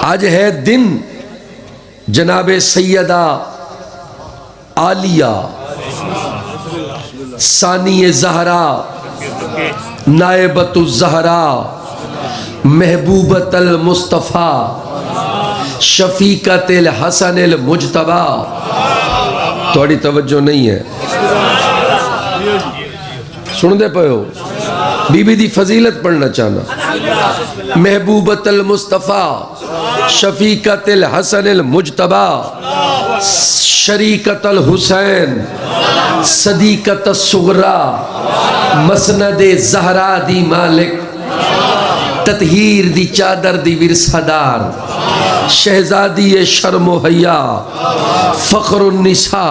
आज है दिन जनाबे सैयदा आलिया सानिए ज़हरा नायबतु ज़हरा महबूबतल मुस्तफ़ा शफीकतल हसनल मुजतबा। थोड़ी तवज्जो नहीं है, सुनते पे हो? बीबी दी फजीलत पढ़ना चाहना। महबूबतल मुस्तफ़ा शफीकतल हसनल मुजतबा शरीकतल हुसैन सदीकत सुगरा मसनदे ज़हरा दी मालिक ततहीर दी चादर दी विरसादार शहजादी शर्मो हया फ़ख्रुन निसा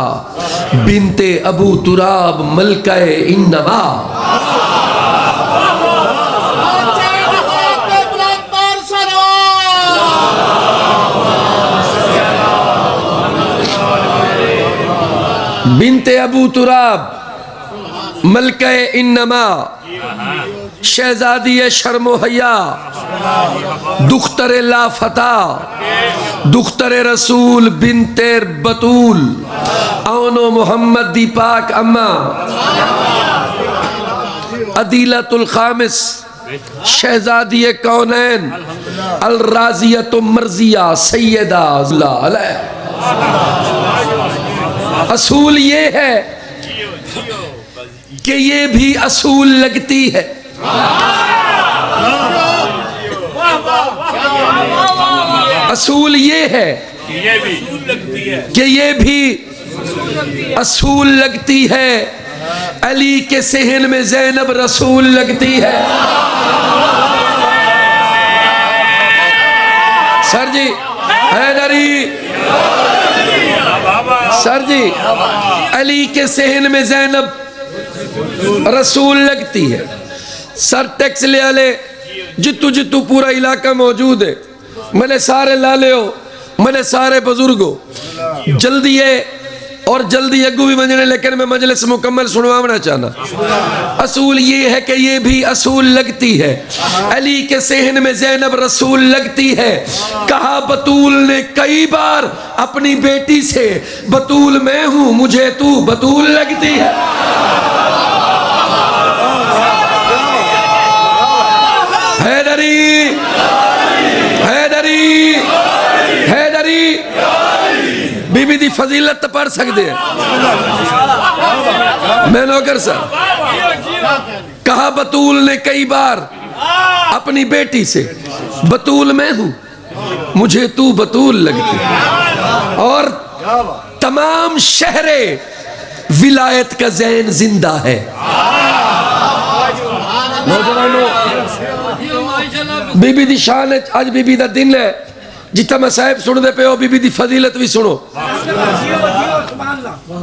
बिनते अबू तुराब मलकाए इन्नमा। बिनते अबू तुराब मलकाए इन्नमा शहजादी शर्मो हया दुख्तर लाफता दुख्तर रसूल बिनते बतूल औनो मोहम्मद दी पाक अम्मा अदीलतुल खामिस शहजादी कौनैन अल राजियतु मर्जिया सैयदा। असूल ये है कि ये भी असूल लगती है। असूल ये है कि ये भी असूल लगती है। अली के सहन में ज़ैनब रसूल लगती है। सर जी हैदरी सर जी अली के सहन में ज़ैनब रसूल लगती है। सर टैक्स ले आले जितू जितू पूरा इलाका मौजूद है। मैंने सारे लाले हो मैंने सारे बुजुर्ग हो जल्दी है और जल्दी अगू भी मंजने, लेकिन मैं मजलिस मुकम्मल सुनवाना चाहना। असूल ये है कि ये भी असूल लगती है। अली के सहन में ज़ैनब रसूल लगती है। कहा बतूल ने कई बार अपनी बेटी से, बतूल मैं हूं मुझे तू बतूल लगती है। हैदरी हैदरी हैदरी बीबी दी फजीलत तो पढ़ सकते हैं। मैं नौकर साहब कहा बतूल ने कई बार अपनी बेटी से, बतूल मैं हूं मुझे तू बतूल लगती। और तमाम शहरे विलायत का ज़ैन जिंदा है। नौजवानों बीबी दी शान आज बीबी दा दिन है। जितना मैं साहिब सुनते पे हो बीबी दी फजीलत भी सुनो।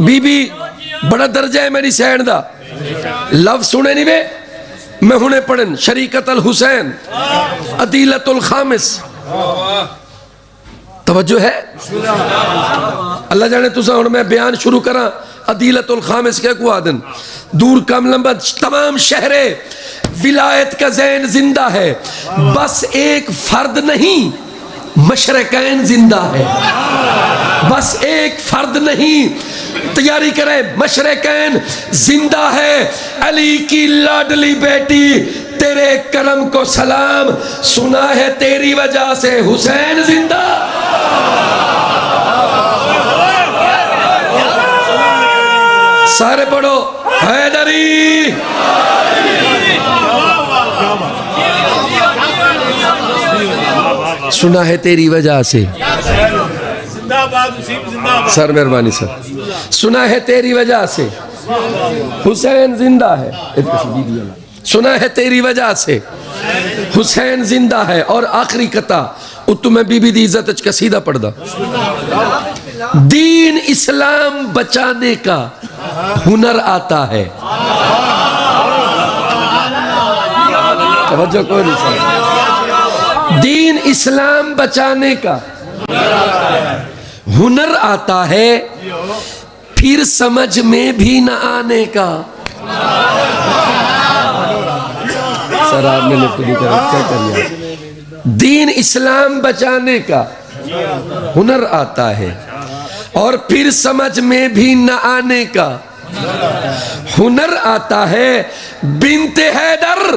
बीबी बड़ा दर्जा है मेरी सैन दा। लव सुने नहीं वे मैं हुने पढ़न शरीकतल हुसैन अदीलतुल खामिस। तवज्जो है? अल्लाह जाने तुसा हुन मैं बयान शुरू करा अदीलतुल खामिस के को आदन दूर कम लंबा तमाम शहरे विलायत का ज़ैन जिंदा है। बस एक फर्द नहीं मशरकैन जिंदा है। बस एक फर्द नहीं, तैयारी करें, मशरकैन जिंदा है। अली की लाडली बेटी तेरे करम को सलाम, सुना है तेरी वजह से हुसैन जिंदा। सारे पढ़ो हैदरी सुना है तेरी वजह से। सर मेहरबानी सर, सुना है तेरी वजह से हुसैन जिंदा है। सुना है तेरी वजह से हुसैन जिंदा है। और आखिरी कथा उत्तु में बीबी दी इज्जत कसीदा पढ़दा। दीन इस्लाम बचाने का हुनर आता है। तवज्जो कोई नहीं सर। दीन इस्लाम बचाने का हुनर आता है, फिर समझ में भी न आने का। सर आपने लिफ्ट दी क्या कर लिया? दीन इस्लाम बचाने का हुनर आता है, और फिर समझ में भी न आने का हुनर आता है। बिनते हैदर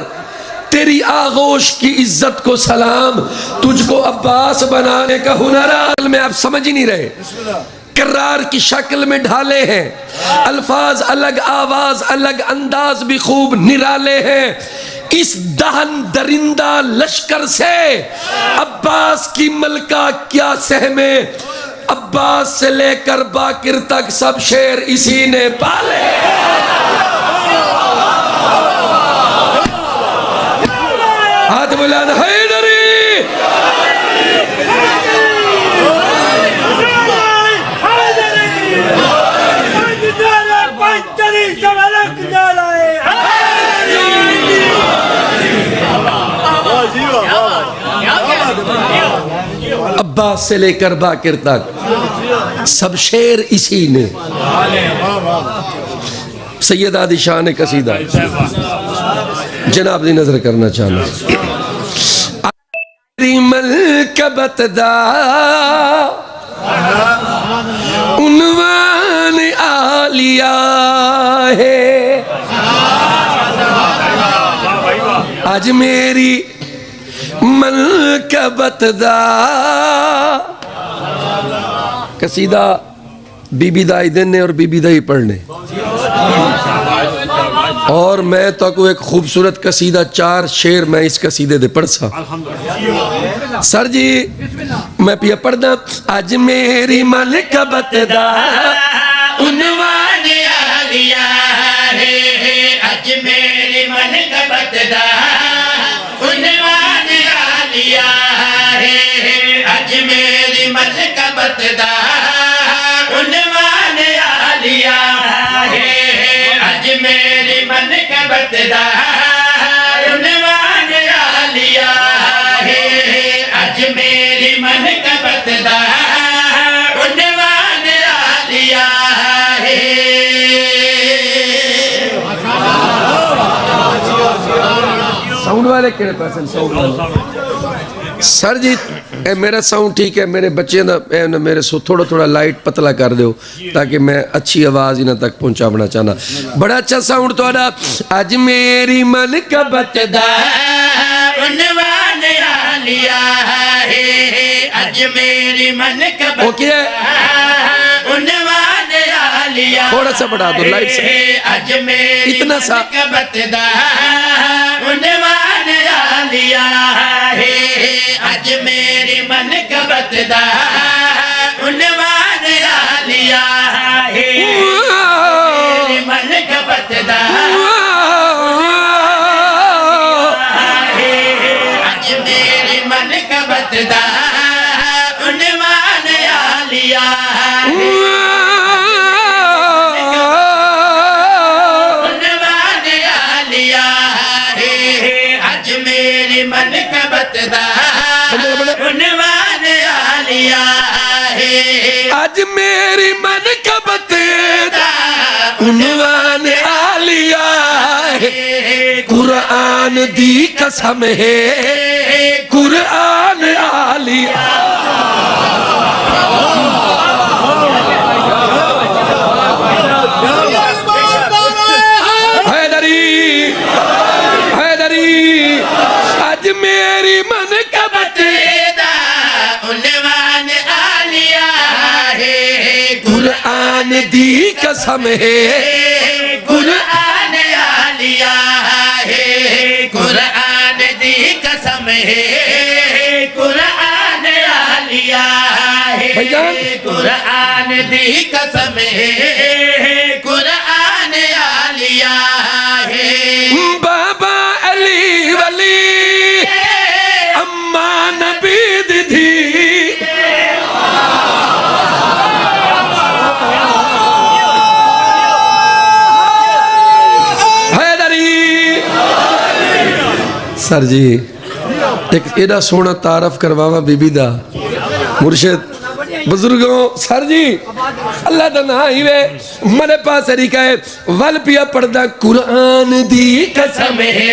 तेरी आगोश की इज्जत को सलाम, तुझको अब्बास बनाने का हुनर में आप समझ ही नहीं रहे। करार की शक्ल में ढाले हैं, अल्फाज अलग, आवाज अलग, अंदाज भी खूब निराले हैं। इस दहन दरिंदा लश्कर से अब्बास की मलका क्या सहमे, अब्बास से लेकर बाकिर तक सब शेर इसी ने पाले। हाथ बुलंद हैदरी, अब्बास से लेकर बाकिर तक सब शेर इसी ने। सैयद आदि शाह ने कसीदा जनाब दी नजर करना चाहना। मलकबत दा उन्वान आलिया है, आज मेरी मलकबत दा। कसीदा बीबी दाई देने और बीबी दाई पढ़ने, और मैं तो को एक खूबसूरत कसीदा 4 शेर मैं इस कसीदे दे पढ़ सा। सर जी मैं पिया पढ़दा। आज मेरी मलकबत दा उन्वान आलिया है, आज मेरी मलकबत दा उन्वान आलिया है, आज मेरी मलकबत दा उन्वान आलिया है, आज मेरी मलकबत दा उन्वान आलिया है, आज मेरी मलकबत दा उन्वान आलिया है। साउंड वाले केड़े पास? साउंड वाले सर जी ए मेरा साउंड ठीक है, मेरे बच्चे ना मेरे सो थोड़ा थोड़ा लाइट पतला कर दो ताकि मैं अच्छी आवाज इन्हां तक पहुंचाना चाहना। बड़ा अच्छा साउंड थोड़ा। आज मेरी मलकबत दा उन्वान आलिया है, आज मेरी मलकबत ओके उन्वान आलिया। थोड़ा सा बढ़ा दो लाइट से, आज मेरी इतना सा मलकबत दा उन्वान आलिया है, आज मेरी मलकबत दा उन्वान आलिया है, मेरी मलकबत दा आज मेरी मलकबत दा उन्वान आलिया है, उन्वान आलिया है, आज मेरी मलकबत दा उन्वान आलिया है, आज मेरी मलकबत दा उन्वान आलिया है। कुरान दी कसम है, कुरान आलिया। हैदरी हैदरी आज मेरी मलकबत दा उन्वान आलिया है, कुरान दी कसम है, कुरान आलिया है, कुरान दी कसम है, कुरान आलिया है, कुरान दी कसम है, कुरान आलिया है। बाबा अली वली अम्मा नबी दी सर जी एक एडा सोना तारफ करवावा बीबी दा मुर्शिद बुजुर्गों। सर जी अल्लाह दा ना ही वे मेरे पास तरीका है वल पिया पढ़दा कुरान दी कसम है,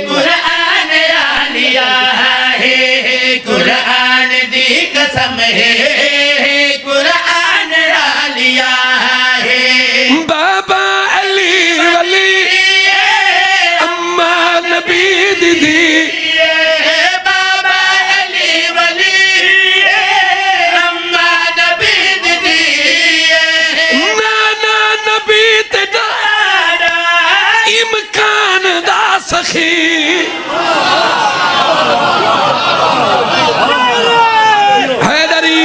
कुरान आलिया है, है, कुरान आलिया है। बाबा अली वली अम्मा नबी दीदी बाबा अली वली अम्मा नबी दीदी नाना नबी ते दादा इमकान दा सखी हैदरी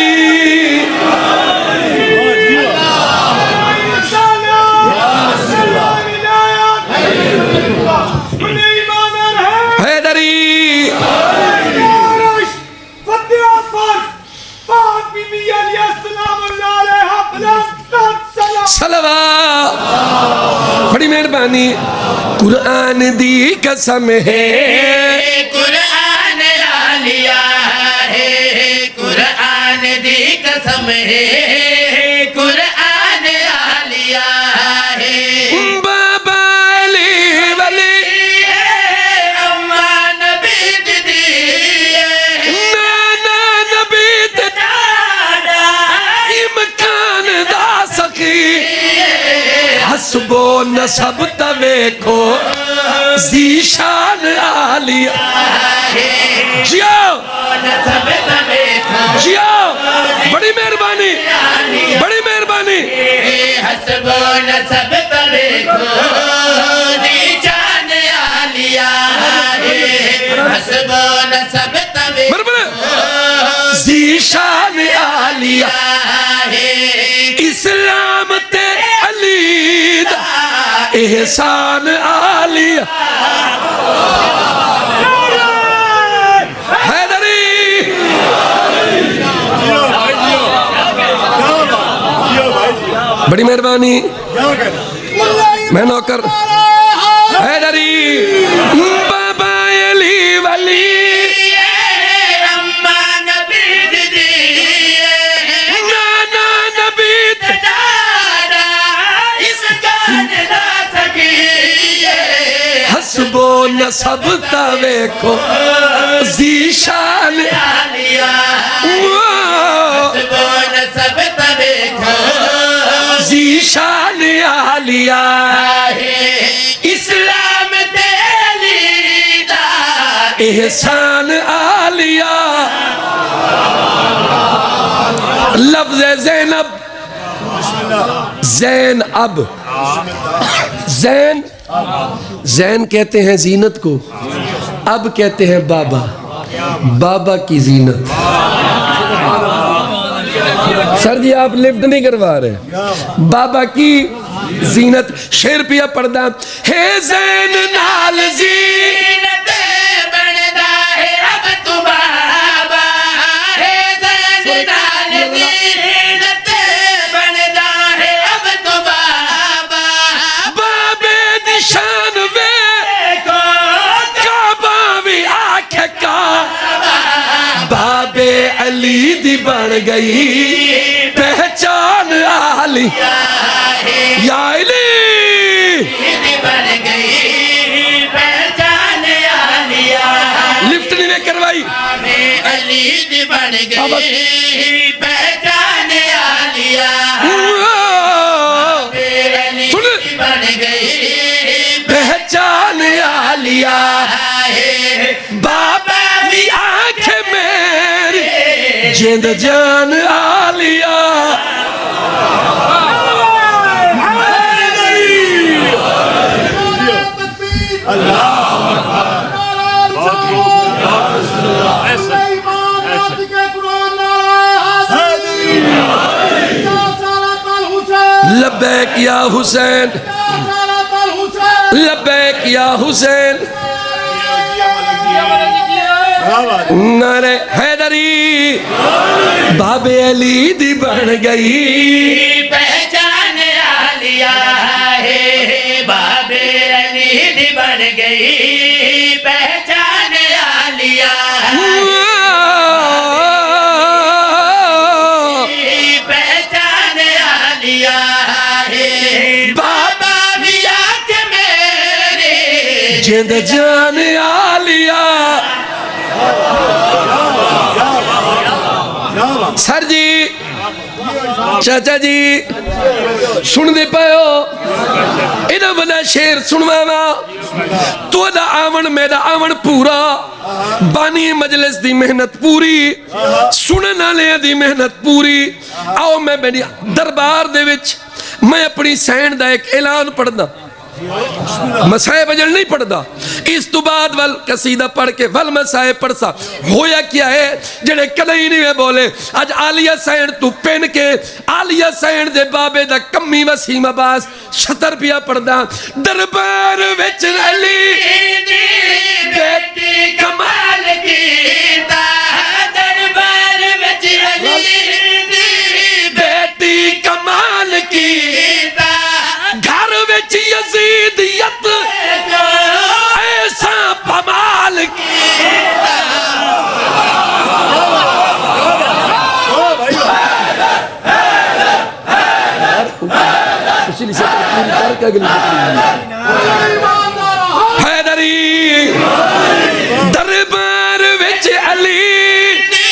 हैदरी सलवा बड़ी मेहरबानी कुरान दी कसम है कुरान आलिया है, कुरान दी कसम है, कुरान आलिया है। बाबा अली वली अम्मा नबी दीदी नाना नबी ते दादा इमकान दा सखी हसबो नसब तवेखो जीशान आलिया जियो सब तबे जियो बड़ी मेहरबानी बड़ी मेहरबानी हसबो न सब तबे जान आलिया है, हसबो न सब तबे बराबर जीशान आलिया है। इस्लाम ते अली दा एहसान आलिया हैदरी बड़ी मेहरबानी मैं नौकर हैदरी बाबा अली वली अम्मा नबी दीदी नाना नबी ते दादा इसका ना सकी हसबो नसब तवेखो जीशान आलिया वो बोल सब तबे जीशान आलिया इस्लाम तेलीदा एहसान आलिया लफ्ज ज़ैनब ज़ैन अब ज़ैन ज़ैन कहते हैं जीनत को अब कहते हैं बाबा बाबा की जीनत सर जी आप लिफ्ट नहीं करवा रहे बाबा की जीनत शेर पिया पर्दा है ज़ैन नाल जीनत बनदा है अब तू बाबा है ज़ैन नाल जीनत बनदा है अब तू बाबा बाबे निशान वे को काबा भी आँख का बाबे अली दी बन गई पहचान आली या अली बन गई पहचान आलिया लिफ्ट नहीं करवाई अली दी बन गई पहचान आलिया अली सुन दी बन गई पहचान आलिया बाबा भी आँख मेरी जिंद जान आलिया लब्बैक या हुसैन लब्बैक या हुसैन नारे हैदरी बाबे अली दी बन गई पहचान आलिया है बाबे अली दी बन गई पहचान आलिया पहचान आलिया है बाबा भी आके मेरे जिंद जान आलिया सर जी चाचा जी सुनते पे हो इना बड़ा शेर सुनवावा तो आवन मेरा आवन पूरा बानी मजलिस दी मेहनत पूरी सुनने वाले दी मेहनत पूरी आओ मैं मेरी दरबार दे विच मैं अपनी सैन दा एक ऐलान पढ़दा मसाए बजल नहीं पढ़ता इस तो बाद वल कसीदा पढ़ के वल मसाए पढ़सा होया क्या है जेड़े कदे ही नहीं बोले आज आलिया सैन तू पेन के आलिया सैन दे बाबे दा कम्मी वसीम अब्बास 70 रुपया पढ़दा दरबार विच अली दी बेटी कमाल कीता दरबार विच अली दी बेटी कमाल कीता घर विच यजीदियत ऐसा कमाल कीता हैदरी दरबार विच अली दी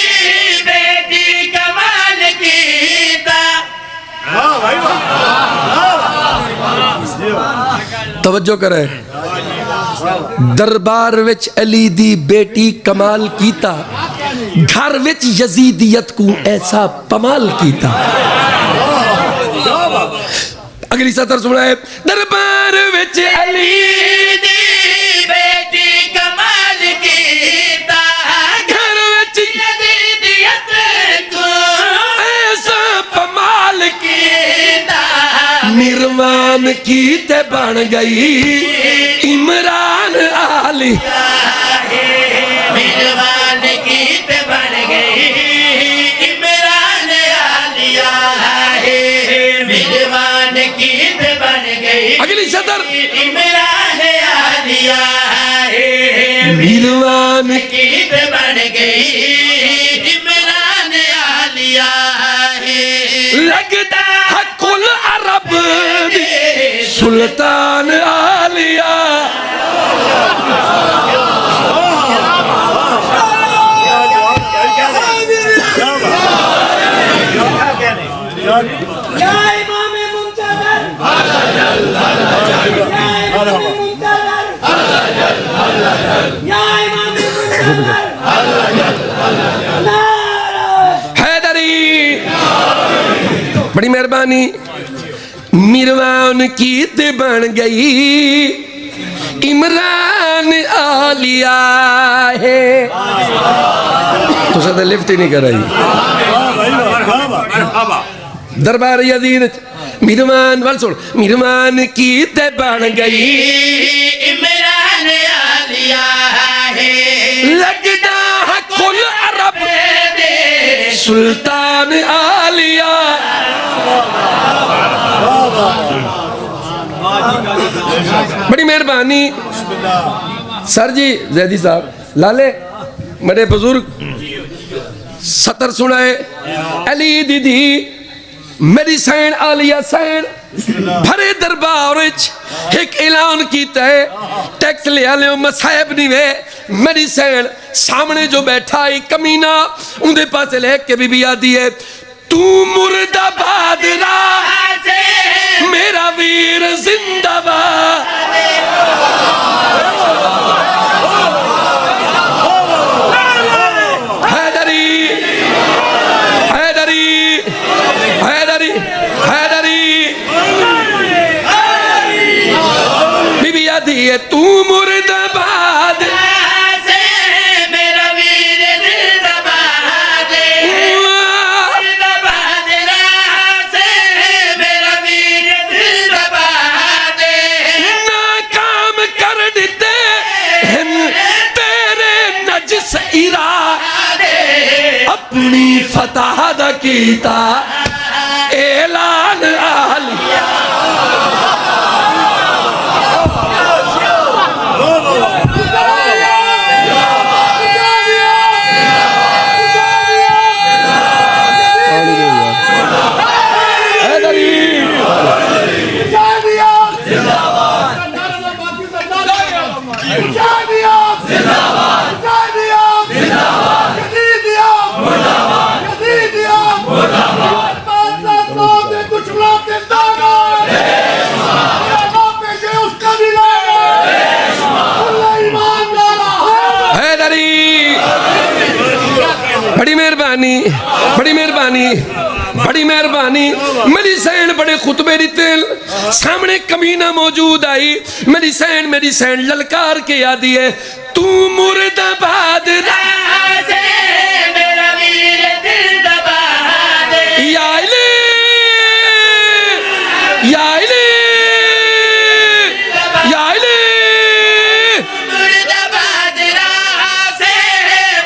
बेटी कमाल कीता तवज्जो करे दरबार विच अली दी बेटी कमाल कीता घर विच यजीदियत को ऐसा कमाल कीता अगली सतर सुनाए दरबार विच अली दी बेटी कमाल कीता घर विच यजीदियत को ऐसा कमाल कीता निर्वाण की ते बन गई इमरान आली निर्वाण की ते बन गई इमरान आलिया निर्वाण की ते बन गई अगली सदर इमरान आलिया निर्वाण की ते बन गई इमरान आलिया लगता है कुल अरब सुल्तान आलिया हैदरी बड़ी मेहरबानी मिरवान की ते बन गई इमरान आलिया है तो सदा लिफ्ट ही नहीं कराई दरबार यजीद मिरवान वाल सुन मिरवान की ते बन गई इमरान आलिया है लगदा है कुल अरब दे सुल्तान आलिया बड़ी मेहरबानी सर जी जैदी साहब लाले मेरे बुजुर्ग सतर सुनाए अली दीदी मेरी सैन आलिया सैन भरे दरबार एक ऐलान किया है टैक्स ले लो मसाहब नहीं वे मेरी सैन सामने जो बैठा है कमीना उनके पास लेके बीबी आती है तू मुर्दाबाद मेरा वीर जिंदाबाद हैदरी हैदरी हैदरी हैदरी बीबी आती है तू मुर्दाबाद अपनी फतह दा कीता ऐलान आलिया मेहरबानी, बड़ी मेहरबानी, बड़ी मेहरबानी। मेरी सैन बड़े खुतबे दिते, सामने कमीना मौजूद आई, मेरी सैन ललकार के आदि है, तू मुर्दाबाद राज़े मेरा वीर दिल दबा दे, या इले, या इले, या इले। मुर्दाबाद राज़े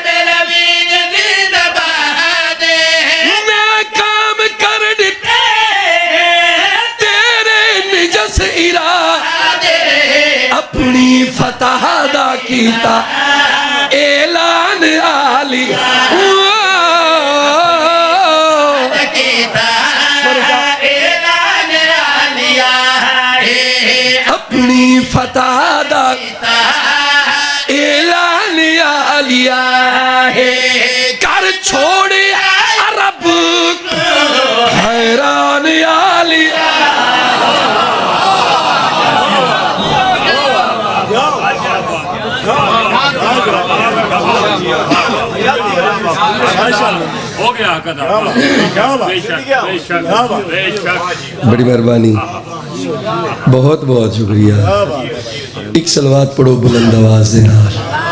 मेरा वीर दिल दबा दे, मैं काम कर दिते तेरे निजस इरादे, अपनी फतह दा कीता ऐलान आली, ऐलान आलिया है, अपनी फतह दा ऐलान आलिया है, कर छोड़े अरब हैरान आलिया। हो गया कदम, बेशक बेशक बेशक। बड़ी मेहरबानी, बहुत बहुत शुक्रिया। एक सलवात पढ़ो बुलंद आवाज से नाल।